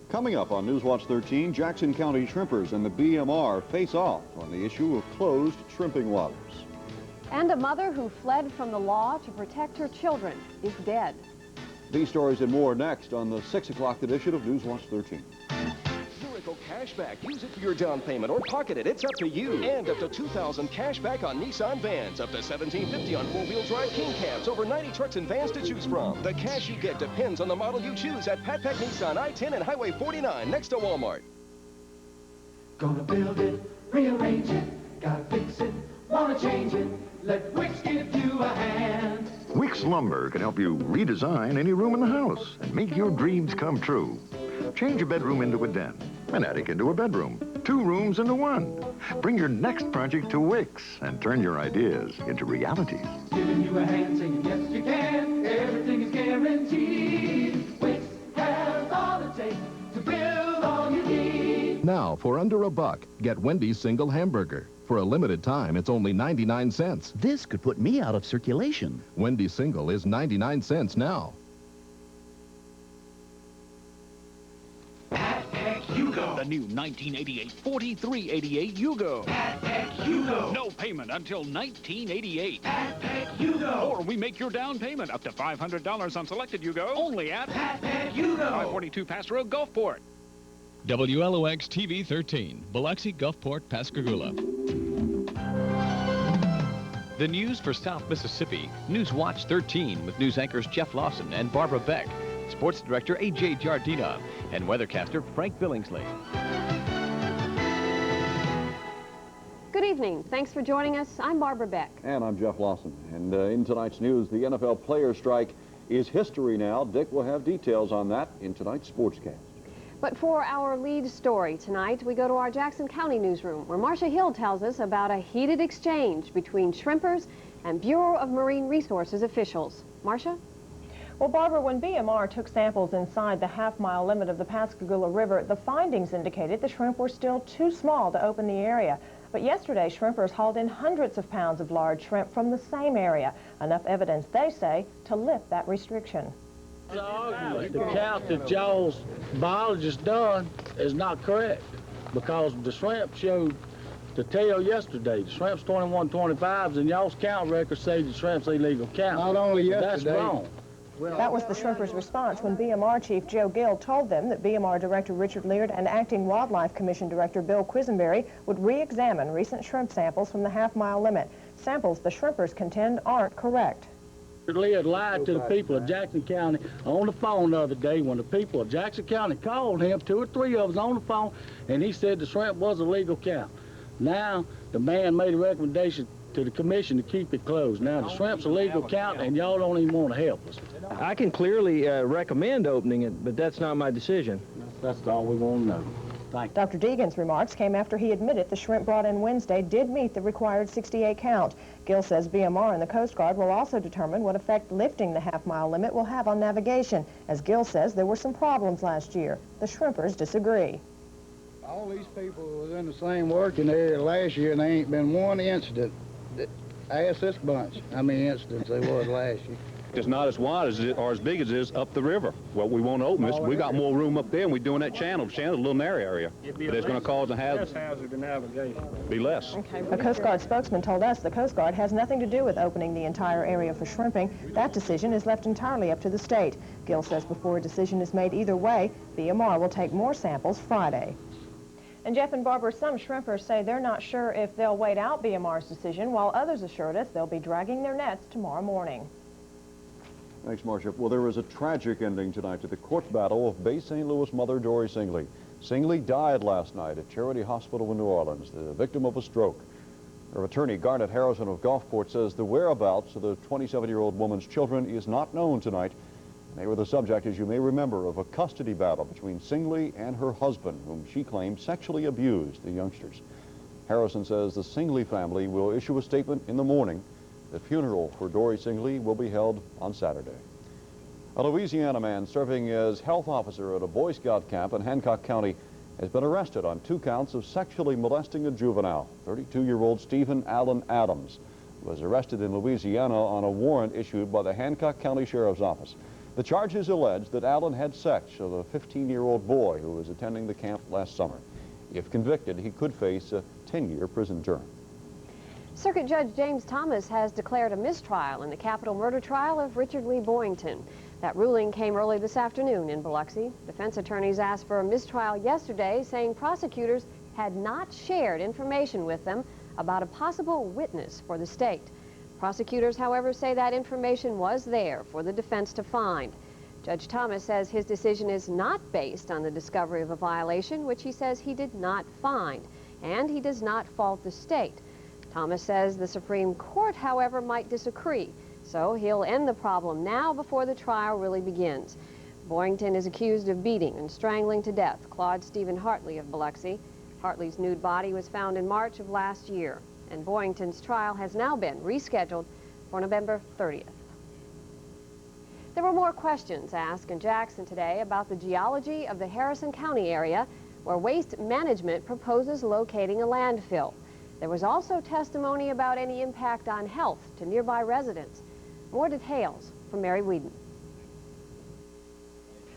Coming up on Newswatch 13, Jackson County shrimpers and the BMR face off on the issue of closed shrimping waters. And a mother who fled from the law to protect her children is dead. These stories and more next on the 6 o'clock edition of Newswatch 13. Euro cashback. Use it for your down payment or pocket it. It's up to you. And up to $2,000 cashback on Nissan vans. Up to $1,750 on four-wheel drive King cabs. Over 90 trucks and vans to choose from. The cash you get depends on the model you choose at Pat Peck Nissan I-10 and Highway 49 next to Walmart. Gonna build it, rearrange it, gotta fix it, wanna change it. Let Wix give you a hand. Wix Lumber can help you redesign any room in the house and make your dreams come true. Change a bedroom into a den, an attic into a bedroom, 2 rooms into 1. Bring your next project to Wix and turn your ideas into realities. Giving you a hand, saying yes you can. Everything is guaranteed. Wix has all it takes to build all you need. Now, for under $1, get Wendy's single hamburger. For a limited time, it's only 99 cents. This could put me out of circulation. Wendy's single is 99 cents now. The new 1988 4388 Yugo. Pat Peck Yugo. No payment until 1988. Pat Peck Yugo. Or we make your down payment up to $500 on selected Yugo. Only at Pat Peck Yugo. 542 Pass Road, Gulfport. WLOX TV 13, Biloxi, Gulfport, Pascagoula. The news for South Mississippi, Newswatch 13 with news anchors Jeff Lawson and Barbara Beck, sports director A.J. Jardina, and weathercaster Frank Billingsley. Good evening. Thanks for joining us. I'm Barbara Beck. And I'm Jeff Lawson. And in tonight's news, the NFL player strike is history now. Dick will have details on that in tonight's sportscast. But for our lead story tonight, we go to our Jackson County newsroom, where Marcia Hill tells us about a heated exchange between shrimpers and Bureau of Marine Resources officials. Marcia? Well, Barbara, when BMR took samples inside the half-mile limit of the Pascagoula River, the findings indicated the shrimp were still too small to open the area. But yesterday, shrimpers hauled in hundreds of pounds of large shrimp from the same area, enough evidence, they say, to lift that restriction. The count that y'all's biologist done is not correct, because the shrimp showed the tail yesterday. The shrimp's 2125s, and y'all's count records say the shrimp's illegal count. Not only yesterday. That's wrong. That was the shrimpers' response when BMR Chief Joe Gill told them that BMR Director Richard Leard and Acting Wildlife Commission Director Bill Quisenberry would re-examine recent shrimp samples from the half-mile limit. Samples the shrimpers contend aren't correct. Leard lied to the people of Jackson County on the phone the other day when the people of Jackson County called him, 2 or 3 of us on the phone, and he said the shrimp was a legal count. Now, the man made a recommendation to the commission to keep it closed. Now, the shrimp's a legal count, and y'all don't even want to help us. I can clearly recommend opening it, but that's not my decision. That's all we want to know. Thank you. Dr. Deegan's remarks came after he admitted the shrimp brought in Wednesday did meet the required 68 count. Gill says BMR and the Coast Guard will also determine what effect lifting the half-mile limit will have on navigation. As Gill says, there were some problems last year. The shrimpers disagree. All these people was in the same working area last year, and there ain't been one incident. Ask this bunch how many incidents there was last year. It's not as wide as it, or as big as it is up the river. What we want to open is we got more room up there, and we're doing that channel. The channel's a little narrow area, but it's going to cause a hazard. Hazard to navigation. Be less. A Coast Guard spokesman told us the Coast Guard has nothing to do with opening the entire area for shrimping. That decision is left entirely up to the state. Gill says before a decision is made either way, BMR will take more samples Friday. And Jeff and Barbara, some shrimpers say they're not sure if they'll wait out BMR's decision, while others assured us they'll be dragging their nets tomorrow morning. Thanks, Marcia. Well, there was a tragic ending tonight to the court battle of Bay St. Louis mother Dory Singley. Singley died last night at Charity Hospital in New Orleans, the victim of a stroke. Her attorney, Garnet Harrison of Gulfport, says the whereabouts of the 27-year-old woman's children is not known tonight. They were the subject, as you may remember, of a custody battle between Singley and her husband, whom she claimed sexually abused the youngsters. Harrison says the Singley family will issue a statement in the morning. The funeral for Dory Singley will be held on Saturday. A Louisiana man serving as health officer at a Boy Scout camp in Hancock County has been arrested on 2 counts of sexually molesting a juvenile. 32-year-old Stephen Allen Adams was arrested in Louisiana on a warrant issued by the Hancock County Sheriff's Office. The charges allege that Allen had sex with a 15-year-old boy who was attending the camp last summer. If convicted, he could face a 10-year prison term. Circuit Judge James Thomas has declared a mistrial in the capital murder trial of Richard Lee Boyington. That ruling came early this afternoon in Biloxi. Defense attorneys asked for a mistrial yesterday, saying prosecutors had not shared information with them about a possible witness for the state. Prosecutors, however, say that information was there for the defense to find. Judge Thomas says his decision is not based on the discovery of a violation, which he says he did not find, and he does not fault the state. Thomas says the Supreme Court, however, might disagree, so he'll end the problem now before the trial really begins. Boyington is accused of beating and strangling to death Claude Stephen Hartley of Biloxi. Hartley's nude body was found in March of last year, and Boyington's trial has now been rescheduled for November 30th. There were more questions asked in Jackson today about the geology of the Harrison County area, where Waste Management proposes locating a landfill. There was also testimony about any impact on health to nearby residents. More details from Mary Whedon.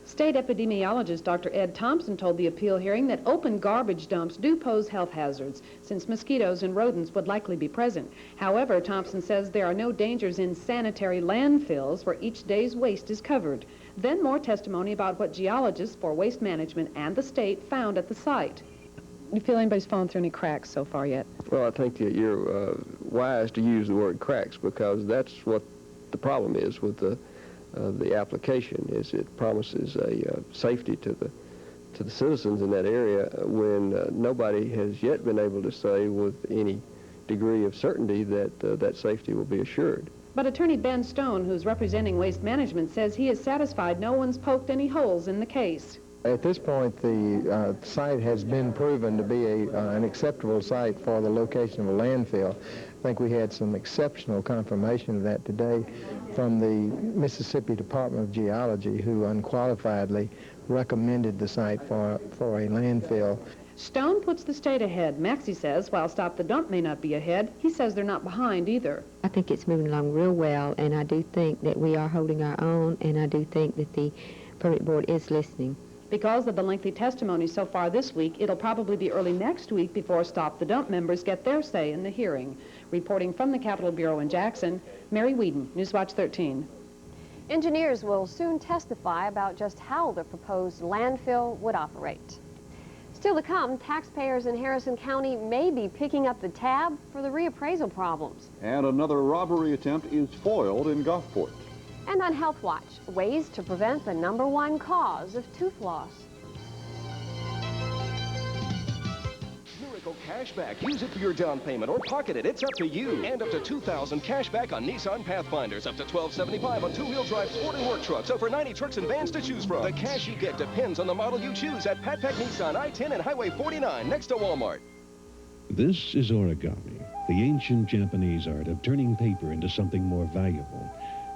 State epidemiologist Dr. Ed Thompson told the appeal hearing that open garbage dumps do pose health hazards, since mosquitoes and rodents would likely be present. However, Thompson says there are no dangers in sanitary landfills where each day's waste is covered. Then more testimony about what geologists for Waste Management and the state found at the site. Do you feel anybody's fallen through any cracks so far yet? Well, I think that you're wise to use the word cracks, because that's what the problem is with the application. Is it promises a safety to the citizens in that area when nobody has yet been able to say with any degree of certainty that that safety will be assured. But Attorney Ben Stone, who's representing Waste Management, says he is satisfied no one's poked any holes in the case. At this point, the site has been proven to be an acceptable site for the location of a landfill. I think we had some exceptional confirmation of that today from the Mississippi Department of Geology, who unqualifiedly recommended the site for a landfill. Stone puts the state ahead. Maxey says while Stop the Dump may not be ahead, he says they're not behind either. I think it's moving along real well, and I do think that we are holding our own, and I do think that the permit board is listening. Because of the lengthy testimony so far this week, it'll probably be early next week before Stop the Dump members get their say in the hearing. Reporting from the Capitol Bureau in Jackson, Mary Whedon, Newswatch 13. Engineers will soon testify about just how the proposed landfill would operate. Still to come, taxpayers in Harrison County may be picking up the tab for the reappraisal problems. And another robbery attempt is foiled in Gulfport. And on Health Watch, ways to prevent the #1 cause of tooth loss. Miracle Cashback. Use it for your down payment or pocket it. It's up to you. And up to $2,000 cashback on Nissan Pathfinders. Up to $1,275 on two-wheel drive sport and work trucks. Over 90 trucks and vans to choose from. The cash you get depends on the model you choose at Pat Peck Nissan, I-10 and Highway 49 next to Walmart. This is origami, the ancient Japanese art of turning paper into something more valuable.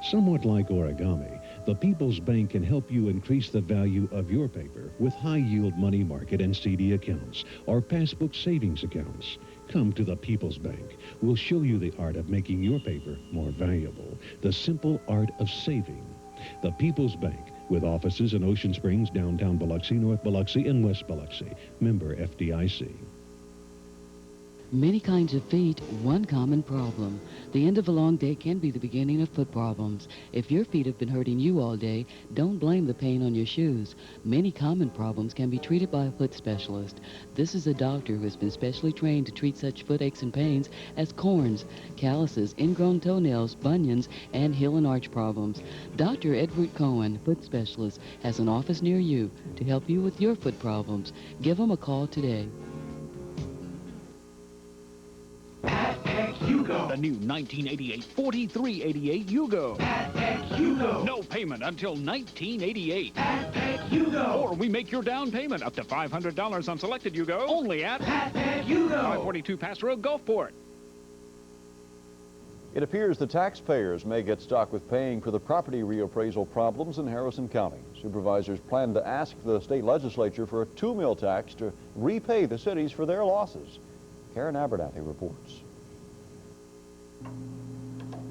Somewhat like origami, the People's Bank can help you increase the value of your paper with high-yield money market and CD accounts or passbook savings accounts. Come to the People's Bank. We'll show you the art of making your paper more valuable, the simple art of saving. The People's Bank, with offices in Ocean Springs, downtown Biloxi, North Biloxi, and West Biloxi. Member FDIC. Many kinds of feet, one common problem. The end of a long day can be the beginning of foot problems. If your feet have been hurting you all day, don't blame the pain on your shoes. Many common problems can be treated by a foot specialist. This is a doctor who has been specially trained to treat such foot aches and pains as corns, calluses, ingrown toenails, bunions, and heel and arch problems. Dr. Edward Cohen, foot specialist, has an office near you to help you with your foot problems. Give him a call today. Yugo. The new 1988 4388 Yugo. Yugo. No payment until 1988. Yugo. Or we make your down payment up to $500 on selected Yugo. Only at Yugo. 542 Pass Road, Gulfport. It appears the taxpayers may get stuck with paying for the property reappraisal problems in Harrison County. Supervisors plan to ask the state legislature for a 2-mil tax to repay the cities for their losses. Karen Abernathy reports.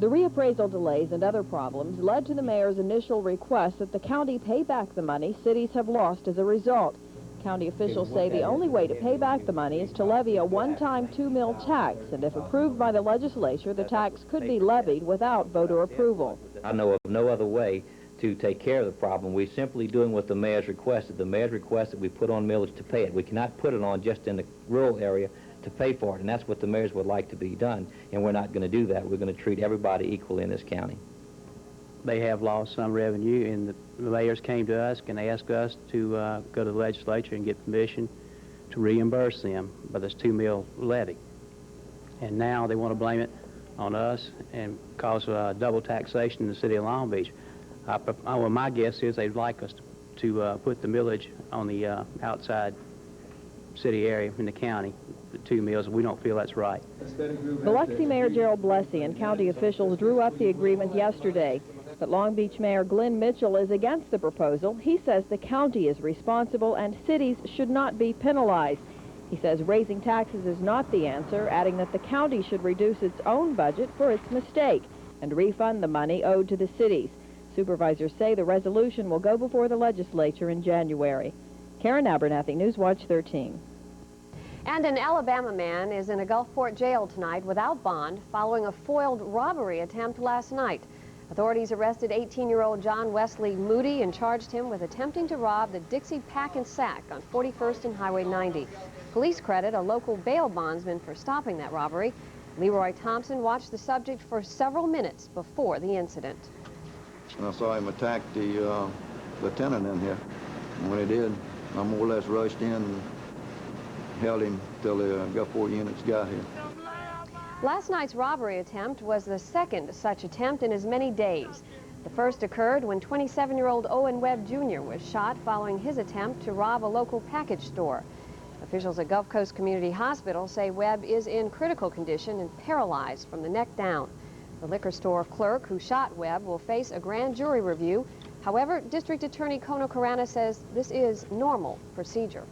The reappraisal delays and other problems led to the mayor's initial request that the county pay back the money cities have lost as a result. County officials say the only way to pay back the money is to levy a one-time 2 mil tax, and if approved by the legislature, the tax could be levied without voter approval. I know of no other way to take care of the problem. We're simply doing what the mayor's requested. The mayor's requested we put on millage to pay it. We cannot put it on just in the rural area to pay for it, and that's what the mayors would like to be done, and we're not going to do that. We're going to treat everybody equally in this county. They have lost some revenue, and the mayors came to us and asked us to go to the legislature and get permission to reimburse them by this 2 mil levy. And now they want to blame it on us and cause double taxation in the city of Long Beach. Well, my guess is they'd like us to put the millage on the outside city area in the county, the 2 mills. We don't feel that's right. Biloxi Mayor Gerald Blessy and county officials drew up the agreement yesterday, but Long Beach Mayor Glenn Mitchell is against the proposal. He says the county is responsible and cities should not be penalized. He says raising taxes is not the answer, adding that the county should reduce its own budget for its mistake and refund the money owed to the cities. Supervisors say the resolution will go before the legislature in January. Karen Abernathy, Newswatch 13. And an Alabama man is in a Gulfport jail tonight without bond following a foiled robbery attempt last night. Authorities arrested 18-year-old John Wesley Moody and charged him with attempting to rob the Dixie Pack and Sack on 41st and Highway 90. Police credit a local bail bondsman for stopping that robbery. Leroy Thompson watched the subject for several minutes before the incident. I saw him attack the lieutenant in here. And when he did, I more or less rushed in and held him till the Gulfport units got here. Last night's robbery attempt was the second such attempt in as many days. The first occurred when 27-year-old Owen Webb Jr. was shot following his attempt to rob a local package store. Officials at Gulf Coast Community Hospital say Webb is in critical condition and paralyzed from the neck down. The liquor store clerk who shot Webb will face a grand jury review. However, District Attorney Kono Karana says this is normal procedure.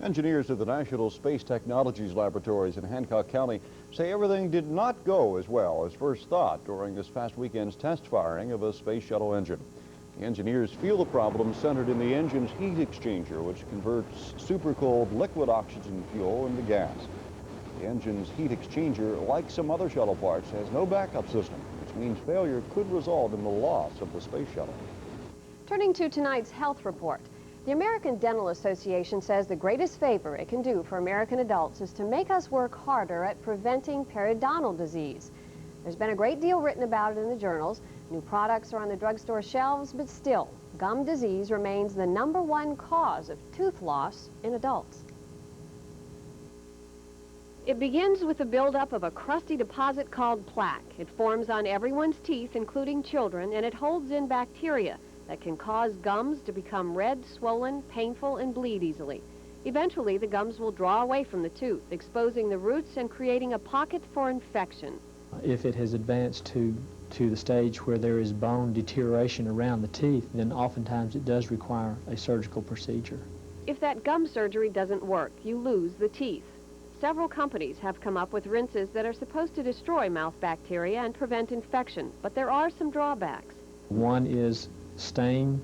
Engineers of the National Space Technologies Laboratories in Hancock County say everything did not go as well as first thought during this past weekend's test firing of a space shuttle engine. The engineers feel the problem centered in the engine's heat exchanger, which converts supercooled liquid oxygen fuel into gas. The engine's heat exchanger, like some other shuttle parts, has no backup system, which means failure could result in the loss of the space shuttle. Turning to tonight's health report. The American Dental Association says the greatest favor it can do for American adults is to make us work harder at preventing periodontal disease. There's been a great deal written about it in the journals. New products are on the drugstore shelves, but still, gum disease remains the #1 cause of tooth loss in adults. It begins with the buildup of a crusty deposit called plaque. It forms on everyone's teeth, including children, and it holds in bacteria that can cause gums to become red, swollen, painful, and bleed easily. Eventually, the gums will draw away from the tooth, exposing the roots and creating a pocket for infection. If it has advanced to the stage where there is bone deterioration around the teeth, then oftentimes it does require a surgical procedure. If that gum surgery doesn't work, you lose the teeth. Several companies have come up with rinses that are supposed to destroy mouth bacteria and prevent infection, but there are some drawbacks. One is stain.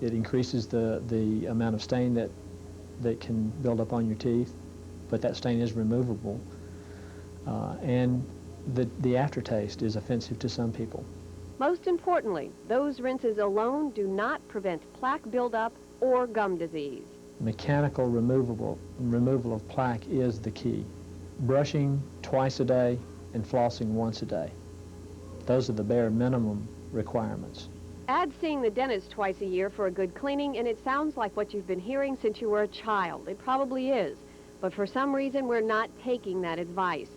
It increases the amount of stain that can build up on your teeth, but that stain is removable. And the aftertaste is offensive to some people. Most importantly, those rinses alone do not prevent plaque buildup or gum disease. Mechanical removal of plaque is the key. Brushing twice a day and flossing once a day. Those are the bare minimum requirements. Add seeing the dentist twice a year for a good cleaning, and it sounds like what you've been hearing since you were a child. It probably is, but for some reason we're not taking that advice.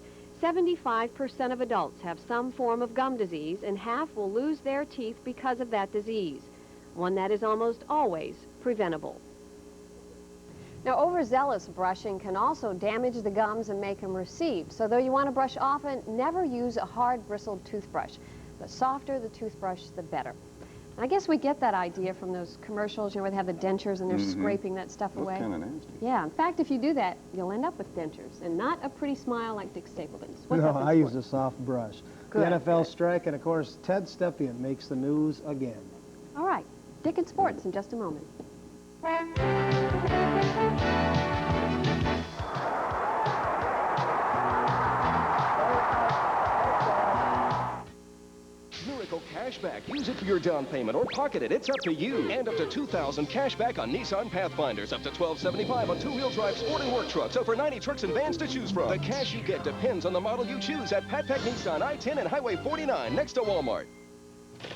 75% of adults have some form of gum disease, and half will lose their teeth because of that disease, one that is almost always preventable. Now, overzealous brushing can also damage the gums and make them recede. So though you want to brush often, never use a hard bristled toothbrush. The softer the toothbrush, the better. And I guess we get that idea from those commercials, you know, where they have the dentures and they're scraping that stuff away. That's kind of nasty. Yeah, in fact, if you do that, you'll end up with dentures and not a pretty smile like Dick Stapleton's. No, I use a soft brush. Good, the NFL good. strike, and of course, Ted Stepien makes the news again. All right, Dick and Sports in just a moment. Miracle Cashback. Use it for your down payment or pocket it. It's up to you. And up to $2,000 cashback on Nissan Pathfinders. Up to $1,275 on two-wheel drive sport and work trucks. Over 90 trucks and vans to choose from. The cash you get depends on the model you choose at Pat Peck Nissan, I-10 and Highway 49 next to Walmart.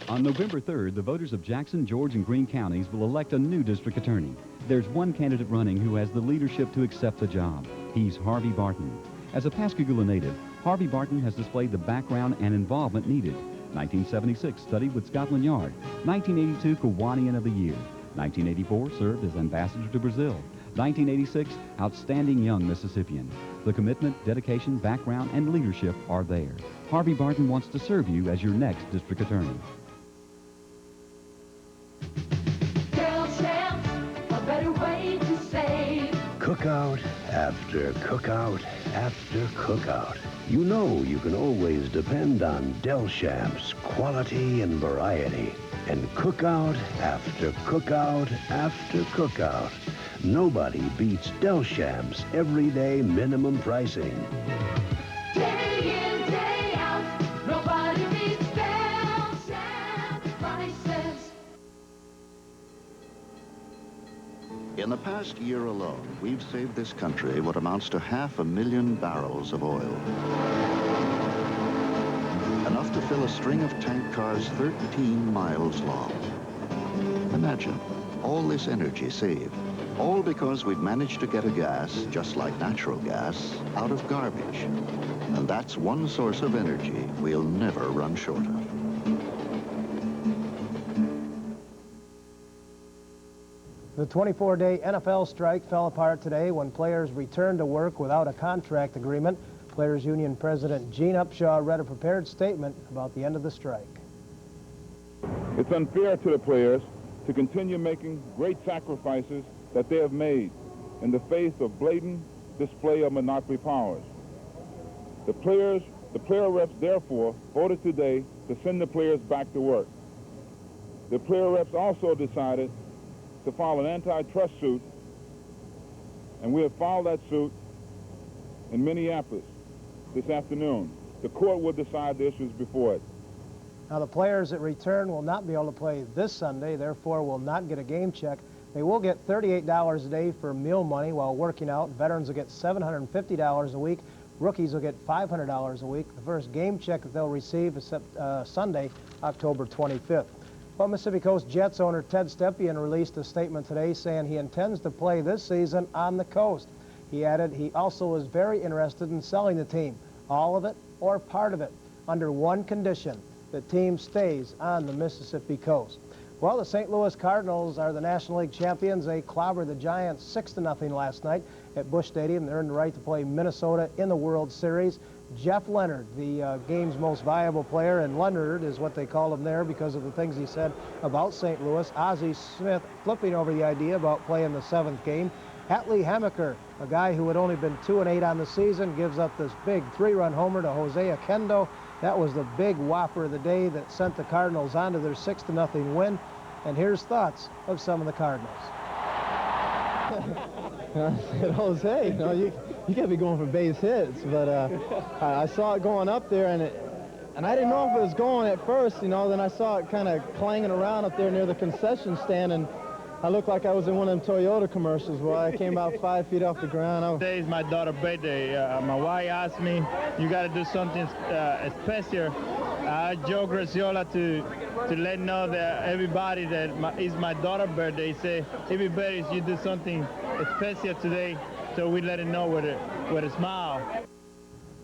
On November 3rd, the voters of Jackson, George, and Greene counties will elect a new district attorney. There's one candidate running who has the leadership to accept the job. He's Harvey Barton. As a Pascagoula native, Harvey Barton has displayed the background and involvement needed. 1976, studied with Scotland Yard. 1982, Kiwanian of the Year. 1984, served as ambassador to Brazil. 1986, outstanding young Mississippian. The commitment, dedication, background, and leadership are there. Harvey Barton wants to serve you as your next district attorney. A better way to save. Cookout after cookout after cookout. You know you can always depend on Del Shamps' quality and variety. And cookout after cookout after cookout. Nobody beats Del Shamps' everyday minimum pricing. Day in, day out, nobody beats Del Shamps prices. In the past year alone, we've saved this country what amounts to 500,000 barrels of oil. Enough to fill a string of tank cars 13 miles long. Imagine all this energy saved, all because we've managed to get a gas, just like natural gas, out of garbage. And that's one source of energy we'll never run short of. The 24-day NFL strike fell apart today when players returned to work without a contract agreement. Players Union President Gene Upshaw read a prepared statement about the end of the strike. It's unfair to the players to continue making great sacrifices that they have made in the face of blatant display of monopoly powers. The player reps therefore voted today to send the players back to work. The player reps also decided to file an antitrust suit, and we have filed that suit in Minneapolis this afternoon. The court will decide the issues before it. Now, the players that return will not be able to play this Sunday, therefore will not get a game check. They will get $38 a day for meal money while working out. Veterans will get $750 a week. Rookies will get $500 a week. The first game check that they'll receive is Sunday, October 25th. Well, Mississippi Coast Jets owner Ted Stepien released a statement today saying he intends to play this season on the coast. He added he also is very interested in selling the team, all of it or part of it, under one condition: the team stays on the Mississippi coast. Well, the St. Louis Cardinals are the National League champions. They clobbered the Giants 6-0 last night at Busch Stadium. They earned the right to play Minnesota in the World Series. Jeff Leonard, the game's most valuable player, and Leonard is what they call him there because of the things he said about St. Louis. Ozzie Smith flipping over the idea about playing the seventh game. Hatley Hamaker, a guy who had only been 2-8 on the season, gives up this big 3-run homer to Jose Oquendo. That was the big whopper of the day that sent the Cardinals on to their 6-0 win. And here's thoughts of some of the Cardinals. I said, Jose, you know, you got to be going for base hits. But I saw it going up there, and I didn't know if it was going at first, you know. Then I saw it kind of clanging around up there near the concession stand, and I looked like I was in one of them Toyota commercials where I came out 5 feet off the ground. Today is my daughter's birthday. My wife asked me, you got to do something special. I Joe Graciola to let know that everybody that it's my daughter's birthday. Say, everybody, you do something special today, so we let it know with a smile.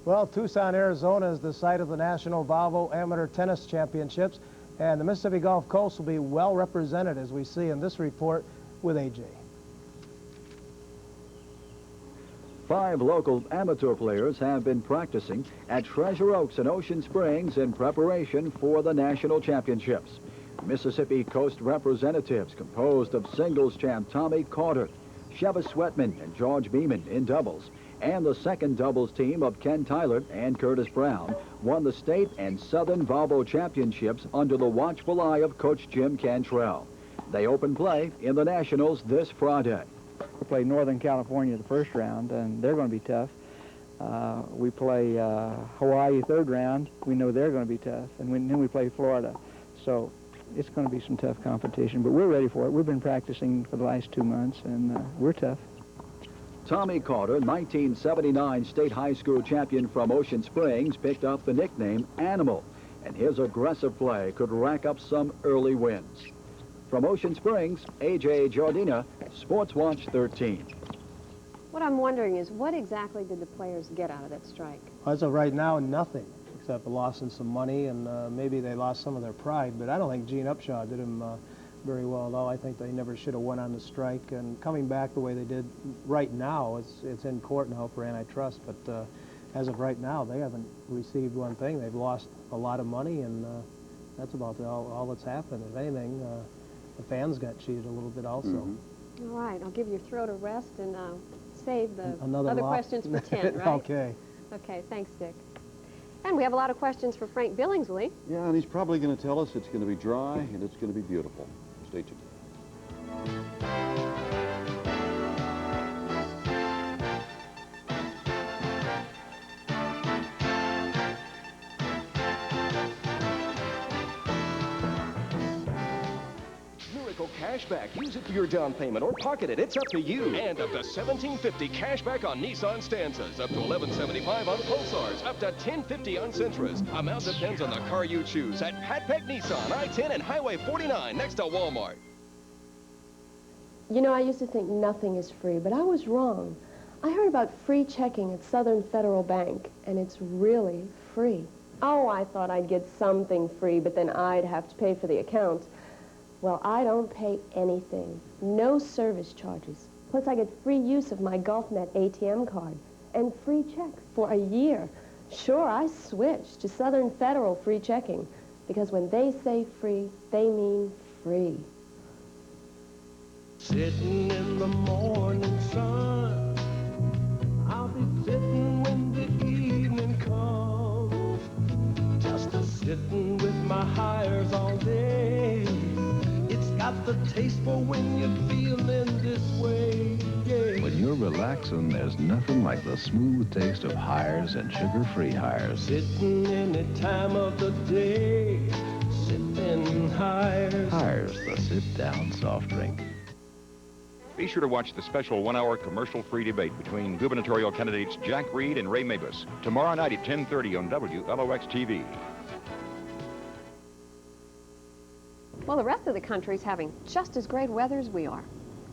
Well, Tucson, Arizona is the site of the National Volvo Amateur Tennis Championships, and the Mississippi Gulf Coast will be well represented, as we see in this report with AJ. 5 local amateur players have been practicing at Treasure Oaks and Ocean Springs in preparation for the national championships. Mississippi Coast representatives composed of singles champ Tommy Carter, Sheva Sweatman, and George Beeman in doubles, And the second doubles team of Ken Tyler and Curtis Brown won the state and Southern Volvo Championships under the watchful eye of Coach Jim Cantrell. They open play in the Nationals this Friday. We play Northern California the first round, and they're going to be tough. We play Hawaii third round. We know they're going to be tough. And then we play Florida. So it's going to be some tough competition, but we're ready for it. We've been practicing for the last 2 months, and we're tough. Tommy Carter, 1979 state high school champion from Ocean Springs, picked up the nickname Animal, and his aggressive play could rack up some early wins. From Ocean Springs, A.J. Jordina, Sports Watch 13. What I'm wondering is, what exactly did the players get out of that strike? As of right now, nothing, except a loss in some money, and maybe they lost some of their pride. But I don't think Gene Upshaw did him very well at all. I think they never should have went on the strike. And coming back the way they did right now, it's in court now for antitrust. But as of right now, they haven't received one thing. They've lost a lot of money, and that's about all that's happened. If anything, the fans got cheated a little bit also. Mm-hmm. All right, I'll give your throat a rest and save the Another other lot? questions for 10, right? Okay. Okay, thanks, Dick. And we have a lot of questions for Frank Billingsley. Yeah, and he's probably going to tell us it's going to be dry and it's going to be beautiful. Stay tuned. Cashback. Use it for your down payment or pocket it. It's up to you. And up to $1,750 cashback on Nissan Stanzas. Up to $1,175 on Pulsars. Up to $1050 on Sentras. Amount depends on the car you choose at Pat Peck Nissan, I-10 and Highway 49 next to Walmart. You know, I used to think nothing is free, but I was wrong. I heard about free checking at Southern Federal Bank, and it's really free. Oh, I thought I'd get something free, but then I'd have to pay for the account. Well, I don't pay anything. No service charges. Plus, I get free use of my GulfNet ATM card and free checks for a year. Sure, I switched to Southern Federal free checking because when they say free, they mean free. Sitting in the morning sun, I'll be sitting when the evening comes, just a-sitting with my hires all day. It's got the taste for when you're feeling this way, yeah. When you're relaxing, there's nothing like the smooth taste of Hires and sugar-free Hires. Sitting any time of the day, sipping Hires. Hires, the sit-down soft drink. Be sure to watch the special one-hour commercial-free debate between gubernatorial candidates Jack Reed and Ray Mabus tomorrow night at 10:30 on WLOX TV. Well, the rest of the country's having just as great weather as we are.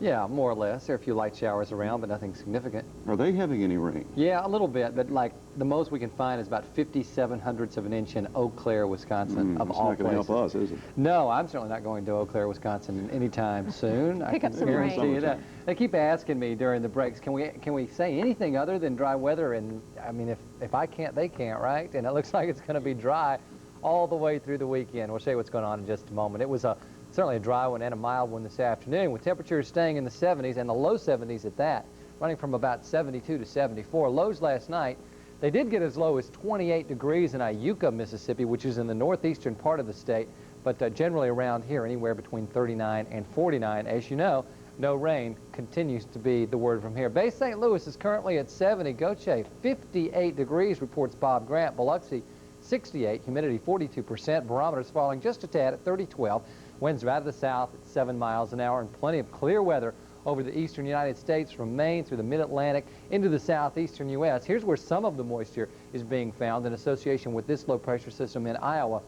Yeah, more or less. There are a few light showers around, but nothing significant. Are they having any rain? Yeah, a little bit, but like the most we can find is about 57/100ths of an inch in Eau Claire, Wisconsin, of all places. It's not going to help us, is it? No, I'm certainly not going to Eau Claire, Wisconsin anytime soon. Pick up some guarantee rain. you that. They keep asking me during the breaks, can we say anything other than dry weather? And I mean, if I can't, they can't, right? And it looks like it's going to be dry all the way through the weekend. We'll show you what's going on in just a moment. It was certainly a dry one and a mild one this afternoon, with temperatures staying in the 70s and the low 70s at that, running from about 72 to 74. Lows last night, they did get as low as 28 degrees in Iuka, Mississippi, which is in the northeastern part of the state, but generally around here anywhere between 39 and 49. As you know, no rain continues to be the word from here. Bay St. Louis is currently at 70. Goche, 58 degrees, reports Bob Grant. Biloxi, 68, humidity 42%, barometers falling just a tad at 30-12. Winds are out of the south at 7 miles an hour, and plenty of clear weather over the eastern United States from Maine through the mid-Atlantic into the southeastern U.S. Here's where some of the moisture is being found in association with this low-pressure system in Iowa.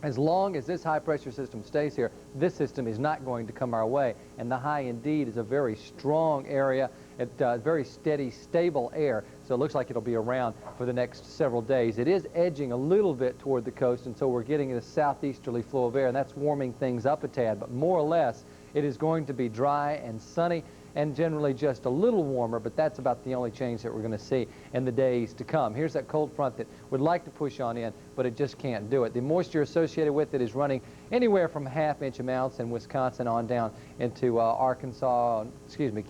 As long as this high-pressure system stays here, this system is not going to come our way, and the high indeed is a very strong area. It's very steady, stable air, so it looks like it'll be around for the next several days. It is edging a little bit toward the coast, and so we're getting a southeasterly flow of air, and that's warming things up a tad, but more or less, it is going to be dry and sunny and generally just a little warmer, but that's about the only change that we're going to see in the days to come. Here's that cold front that would like to push on in, but it just can't do it. The moisture associated with it is running anywhere from half-inch amounts in Wisconsin on down into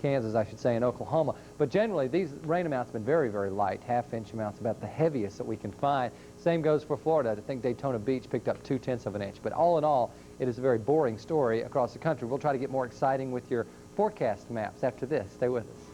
Kansas, I should say, and Oklahoma. But generally, these rain amounts have been very, very light. Half-inch amounts, about the heaviest that we can find. Same goes for Florida. I think Daytona Beach picked up 0.2 of an inch. But all in all, it is a very boring story across the country. We'll try to get more exciting with your forecast maps after this. Stay with us.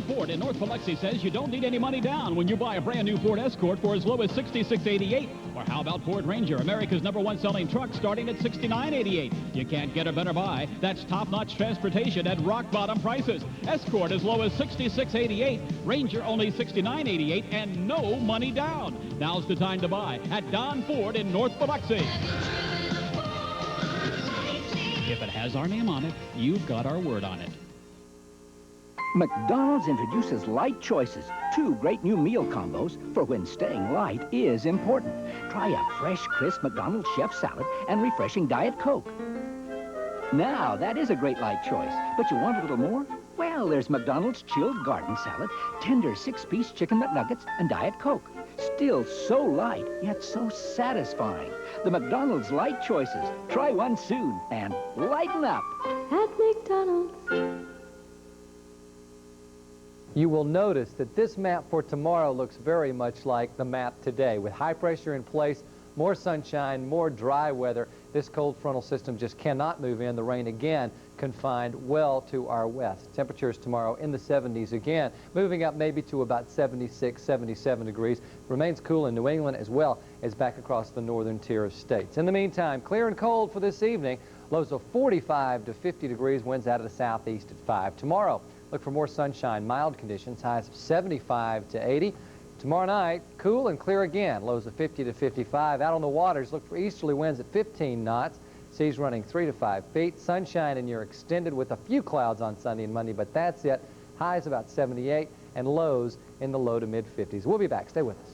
Ford in North Biloxi says you don't need any money down when you buy a brand new Ford Escort for as low as $66.88. Or how about Ford Ranger, America's #1 selling truck, starting at $69.88. You can't get a better buy. That's top-notch transportation at rock-bottom prices. Escort as low as $66.88, Ranger only $69.88, and no money down. Now's the time to buy at Don Ford in North Biloxi. If it has our name on it, you've got our word on it. McDonald's introduces Light Choices, 2 great new meal combos for when staying light is important. Try a fresh, crisp McDonald's chef salad and refreshing Diet Coke. Now, that is a great light choice, but you want a little more? Well, there's McDonald's chilled garden salad, tender 6-piece chicken McNuggets, and Diet Coke. Still so light, yet so satisfying. The McDonald's Light Choices. Try one soon and lighten up. At McDonald's. You will notice that this map for tomorrow looks very much like the map today. With high pressure in place, more sunshine, more dry weather, this cold frontal system just cannot move in. The rain again confined well to our west. Temperatures tomorrow in the 70s again, moving up maybe to about 76, 77 degrees. Remains cool in New England as well as back across the northern tier of states. In the meantime, clear and cold for this evening. Lows of 45 to 50 degrees, winds out of the southeast at 5. Tomorrow, look for more sunshine, mild conditions, highs of 75 to 80. Tomorrow night, cool and clear again, lows of 50 to 55. Out on the waters, look for easterly winds at 15 knots, seas running 3 to 5 feet. Sunshine and you're extended with a few clouds on Sunday and Monday, but that's it. Highs about 78 and lows in the low to mid 50s. We'll be back. Stay with us.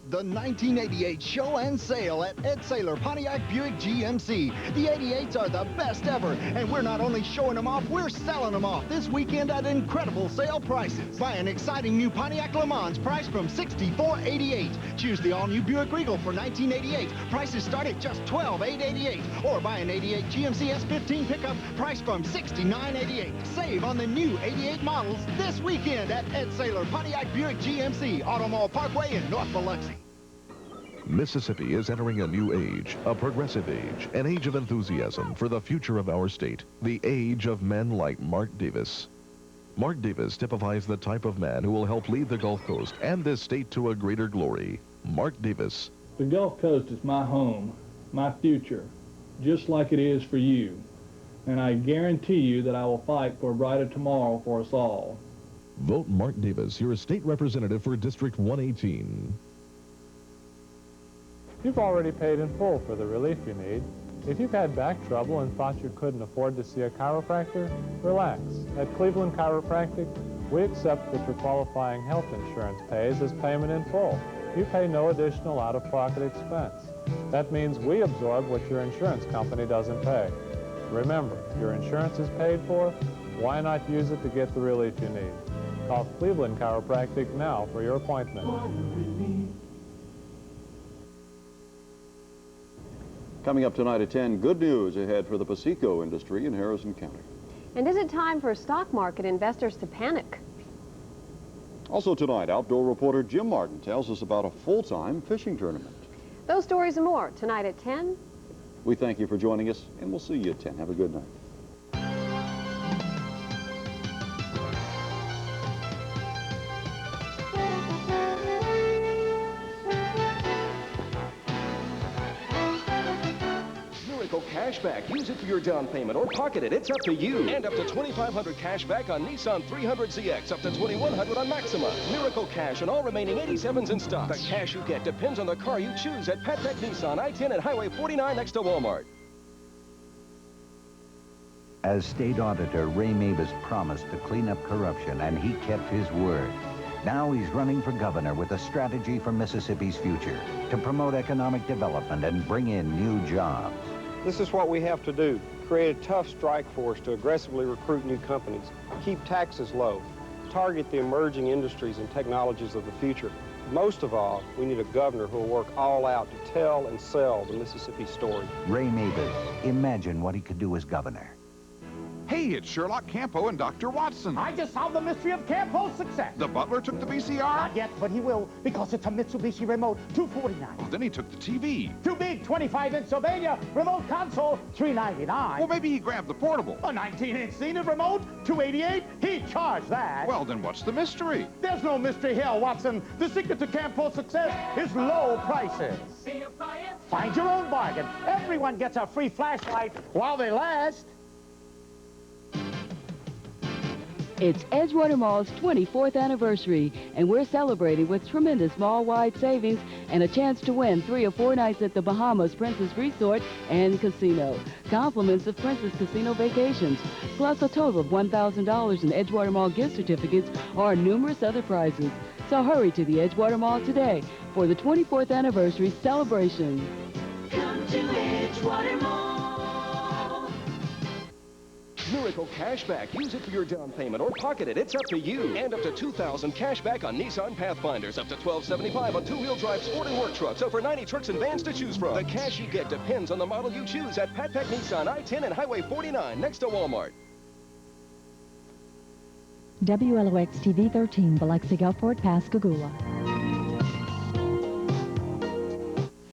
The 1988 show and sale at Ed Saylor Pontiac Buick GMC. The 88s are the best ever, and we're not only showing them off, we're selling them off this weekend at incredible sale prices. Buy an exciting new Pontiac Le Mans priced from $64.88. Choose the all-new Buick Regal for $19.88. Prices start at just $12,888. Or buy an 88 GMC S15 pickup priced from $69.88. Save on the new 88 models this weekend at Ed Saylor Pontiac Buick GMC, Auto Mall Parkway in North Biloxi. Mississippi is entering a new age, a progressive age, an age of enthusiasm for the future of our state, the age of men like Mark Davis. Mark Davis typifies the type of man who will help lead the Gulf Coast and this state to a greater glory. Mark Davis. The Gulf Coast is my home, my future, just like it is for you. And I guarantee you that I will fight for a brighter tomorrow for us all. Vote Mark Davis, your state representative for District 118. You've already paid in full for the relief you need. If you've had back trouble and thought you couldn't afford to see a chiropractor, relax. At Cleveland Chiropractic, we accept that your qualifying health insurance pays as payment in full. You pay no additional out-of-pocket expense. That means we absorb what your insurance company doesn't pay. Remember, your insurance is paid for. Why not use it to get the relief you need? Call Cleveland Chiropractic now for your appointment. Coming up tonight at 10, good news ahead for the Paseco industry in Harrison County. And is it time for stock market investors to panic? Also tonight, outdoor reporter Jim Martin tells us about a full-time fishing tournament. Those stories and more tonight at 10. We thank you for joining us, and we'll see you at 10. Have a good night. Cashback. Use it for your down payment or pocket it. It's up to you. And up to $2,500 cash back on Nissan 300ZX. Up to $2,100 on Maxima. Miracle Cash on all remaining 87s in stock. The cash you get depends on the car you choose at Pat Nissan I-10 at Highway 49 next to Walmart. As state auditor, Ray Mavis promised to clean up corruption, and he kept his word. Now he's running for governor with a strategy for Mississippi's future, to promote economic development and bring in new jobs. This is what we have to do. Create a tough strike force to aggressively recruit new companies, keep taxes low, target the emerging industries and technologies of the future. Most of all, we need a governor who will work all out to tell and sell the Mississippi story. Ray Mavis, imagine what he could do as governor. Hey, it's Sherlock Campo and Dr. Watson. I just solved the mystery of Campo's success. The butler took the VCR? Not yet, but he will, because it's a Mitsubishi remote, $249. Oh, then he took the TV. Too big, 25-inch Sylvania, remote console, $399. Well, maybe he grabbed the portable. A 19-inch Zenith remote, $288. He charged that. Well, then what's the mystery? There's no mystery here, Watson. The secret to Campo's success is low prices. Find your own bargain. Everyone gets a free flashlight while they last. It's Edgewater Mall's 24th anniversary, and we're celebrating with tremendous mall-wide savings and a chance to win 3 or 4 nights at the Bahamas Princess Resort and Casino. Compliments of Princess Casino Vacations, plus a total of $1,000 in Edgewater Mall gift certificates or numerous other prizes. So hurry to the Edgewater Mall today for the 24th anniversary celebration. Come to Edgewater Mall. Miracle Cashback. Use it for your down payment or pocket it. It's up to you. And up to $2,000 cashback on Nissan Pathfinders. Up to $1,275 on two-wheel drive sport and work trucks. Over 90 trucks and vans to choose from. The cash you get depends on the model you choose at Pat Peck Nissan, I-10 and Highway 49 next to Walmart. WLOX TV 13, Biloxi, Gulfport, Pascagoula.